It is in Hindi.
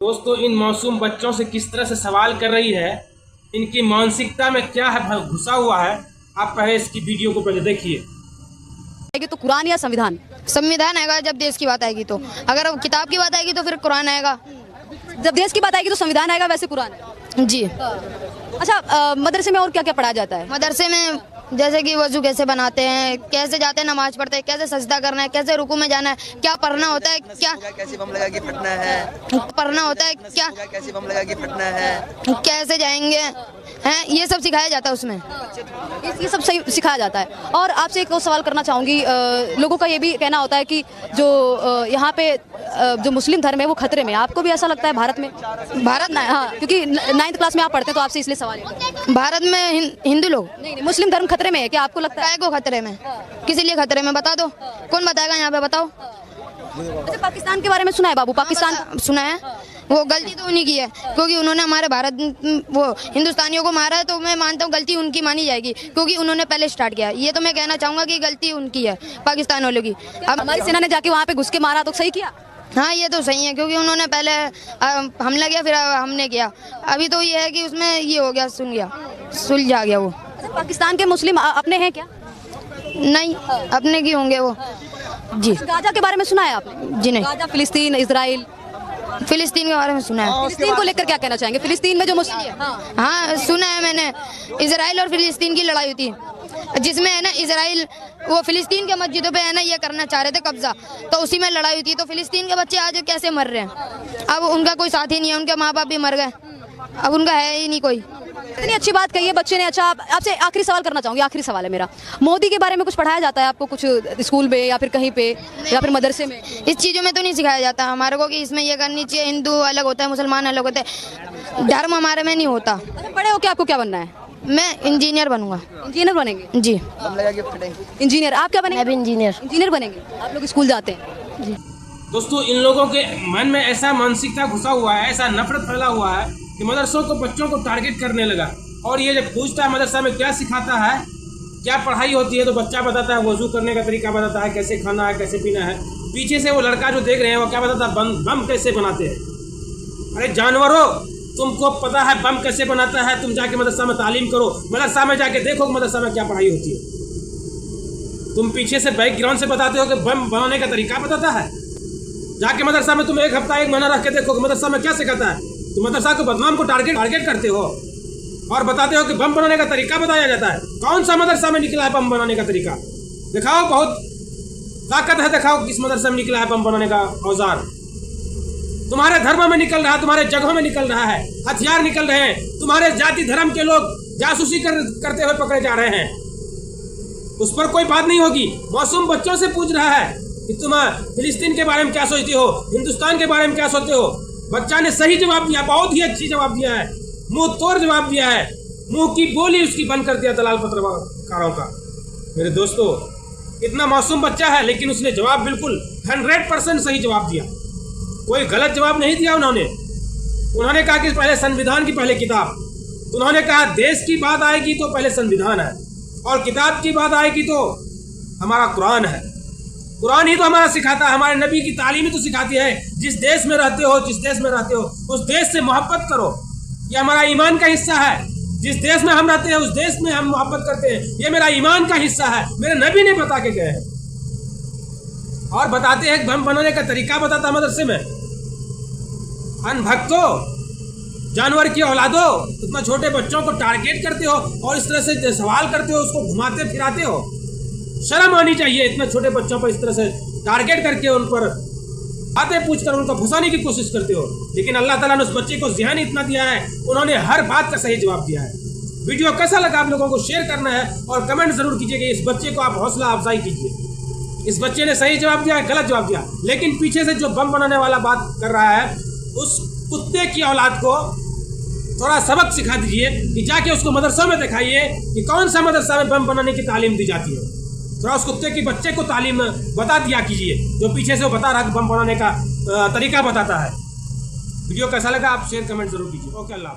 दोस्तों इन मासूम बच्चों से किस तरह से सवाल कर रही है, इनकी मानसिकता में क्या है घुसा हुआ है, आप पहले इसकी वीडियो को पहले देखिए। तो कुरान या संविधान? संविधान आएगा जब देश की बात आएगी। तो अगर किताब की बात आएगी तो फिर कुरान आएगा। जब देश की बात आएगी तो संविधान आएगा, वैसे कुरान है। जी। अच्छा, मदरसे में और क्या क्या पढ़ाया जाता है? मदरसे में जैसे कि वजू कैसे बनाते हैं, कैसे जाते हैं नमाज पढ़ते हैं, कैसे सजदा करना है, कैसे रुकू में जाना है, क्या पढ़ना होता है, क्या कैसे बम लगा के फटना है, पढ़ना होता है, क्या कैसे बम लगा के फटना है, कैसे जाएंगे हैं, ये सब सिखाया जाता है उसमें। ये सब सही सिखाया जाता है। और आपसे एक और सवाल करना चाहूँगी, लोगों का ये भी कहना होता है कि जो यहाँ पे जो मुस्लिम धर्म है वो खतरे में, आपको भी ऐसा लगता है? भारत में हाँ, क्योंकि 9th क्लास में आप पढ़ते हैं तो आपसे इसलिए सवाल है। भारत में हिंदू लोग नहीं, मुस्लिम धर्म खतरे में है क्या, आपको लगता है? काय को खतरे में? किसी लिए खतरे में, बता दो, कौन बताएगा यहाँ पे, बताओ। अच्छा, पाकिस्तान के बारे में सुना है बाबू? पाकिस्तान सुना है, वो गलती तो उन्हीं की है क्योंकि उन्होंने हमारे भारत वो हिंदुस्तानियों को मारा है। तो मैं मानता हूँ गलती उनकी मानी जाएगी क्योंकि उन्होंने पहले स्टार्ट किया। ये तो मैं कहना चाहूँगा कि गलती उनकी है, पाकिस्तान वालों की। अब हमारी सेना ने जाके वहाँ पे घुस के मारा तो सही किया? हाँ, ये तो सही है क्योंकि उन्होंने पहले हमला किया, फिर हमने किया। अभी तो ये है कि उसमें ये हो गया, सुलझा गया वो। अच्छा, पाकिस्तान के मुस्लिम अपने हैं क्या? नहीं, अपने की होंगे वो। जी। गाजा के बारे में सुना है आपने? जी नहीं। गाजा, फिलिस्तीन, इजराइल। फिलिस्तीन के बारे में सुना है। फिलिस्तीन को लेकर क्या कहना चाहेंगे? फिलिस्तीन में जो मुस्लिम हाँ सुना है मैंने, इजराइल और फिलिस्तीन की लड़ाई हुई थी जिसमें है ना इजराइल वो फिलिस्तीन के मस्जिदों पे है ना ये करना चाह रहे थे कब्जा, तो उसी में लड़ाई हुई थी। तो फिलिस्तीन के बच्चे आज कैसे मर रहे हैं? अब उनका कोई साथी नहीं है, उनके माँ बाप भी मर गए, अब उनका है ही नहीं कोई। इतनी अच्छी बात कही है बच्चे ने। अच्छा, आपसे आखिरी सवाल करना चाहूंगी, आखिरी सवाल है मेरा। मोदी के बारे में कुछ पढ़ाया जाता है आपको, कुछ स्कूल में या फिर कहीं पे या फिर मदरसे में? इस चीज़ों में तो नहीं सिखाया जाता हमारे को कि इसमें ये करनी चाहिए। हिंदू अलग होता है, मुसलमान अलग होते हैं, धर्म हमारे में नहीं होता। बड़े हो के आपको क्या बनना है? मैं इंजीनियर बनूंगा। इंजीनियर बनेंगे? जी। बम लगा के फटेंगे। इंजीनियर, आप क्या बनेंगे? मैं भी इंजीनियर बनेंगे। आप लोग स्कूल जाते हैं? जी। दोस्तों इन लोगों के मन में ऐसा मानसिकता घुसा हुआ है, ऐसा नफरत फैला हुआ है कि मदरसों को बच्चों को टारगेट करने लगा। और ये जब पूछता है मदरसा में क्या सिखाता है, क्या पढ़ाई होती है, तो बच्चा बताता है वजू करने का तरीका बताता है, कैसे खाना है, कैसे पीना है। पीछे से वो लड़का जो देख रहे हैं वो क्या बताता है, बम कैसे बनाते हैं। अरे जानवरों, तुमको पता है बम कैसे बनाता है? तुम जाके मदरसा में तालीम करो, मदरसा में जाके देखो मदरसा में क्या पढ़ाई होती है। तुम पीछे से बैकग्राउंड से बताते हो कि बम बनाने का तरीका बताता है। जाके मदरसा में तुम 1 हफ्ता 1 महीना रख के देखो कि मदरसा में क्या सिखाता है। तुम मदरसा को बदनाम को टारगेट करते हो और बताते हो कि बम बनाने का तरीका बताया जाता है। कौन सा मदरसा में निकला है बम बनाने का तरीका? दिखाओ, बहुत ताकत है, दिखाओ किस मदरसा में निकला है बम बनाने का औजार। तुम्हारे धर्म में निकल रहा है, तुम्हारे जगहों में निकल रहा है, हथियार निकल रहे हैं, तुम्हारे जाति धर्म के लोग जासूसी करते हुए पकड़े जा रहे हैं। उस पर कोई बात नहीं होगी। मासूम बच्चों से पूछ रहा है कि तुम फिलिस्तीन के बारे में क्या सोचते हो, हिंदुस्तान के बारे में क्या सोचते हो। बच्चा ने सही जवाब दिया, बहुत ही अच्छी जवाब दिया है, मुंह तोड़ जवाब दिया है, मुंह की बोली उसकी बंद कर दिया दलाल पत्रकारों का। मेरे दोस्तों, इतना मासूम बच्चा है लेकिन उसने जवाब बिल्कुल 100% सही जवाब दिया, कोई गलत जवाब नहीं दिया। उन्होंने कहा कि पहले संविधान की पहले किताब। उन्होंने कहा देश की बात आएगी तो पहले संविधान है और किताब की बात आएगी तो हमारा कुरान है। कुरान ही तो हमारा सिखाता है, हमारे नबी की तालीम ही तो सिखाती है। जिस देश में रहते हो, जिस देश में रहते हो उस देश से मोहब्बत करो, ये हमारा ईमान का हिस्सा है। जिस देश में हम रहते हैं उस देश में हम मोहब्बत करते हैं, ये मेरा ईमान का हिस्सा है। मेरे नबी ने बता के गए हैं और बताते हैं बम बनाने का तरीका बताता है मदरसे में। अनभक्तो, जानवर की औलादो, इतना छोटे बच्चों को टारगेट करते हो और इस तरह से सवाल करते हो, उसको घुमाते फिराते हो। शर्म आनी चाहिए इतने छोटे बच्चों पर इस तरह से टारगेट करके उन पर बातें पूछकर उनको फंसाने की कोशिश करते हो। लेकिन अल्लाह ताला ने उस बच्चे को ज़हन इतना दिया है, उन्होंने हर बात का सही जवाब दिया है। वीडियो कैसा लगा आप लोगों को शेयर करना है और कमेंट जरूर कीजिएगा। इस बच्चे को आप हौसला अफजाई कीजिए। इस बच्चे ने सही जवाब दिया, गलत जवाब दिया, लेकिन पीछे से जो बम बनाने वाला बात कर रहा है उस कुत्ते की औलाद को थोड़ा सबक सिखा दीजिए कि जाके उसको मदरसों में दिखाइए कि कौन सा मदरसा में बम बनाने की तालीम दी जाती है। थोड़ा उस कुत्ते की बच्चे को तालीम बता दिया कीजिए जो पीछे से वो बता रहा है बम बनाने का तरीका बताता है। वीडियो कैसा लगा आप शेयर कमेंट जरूर कीजिए। ओके, अल्लाह।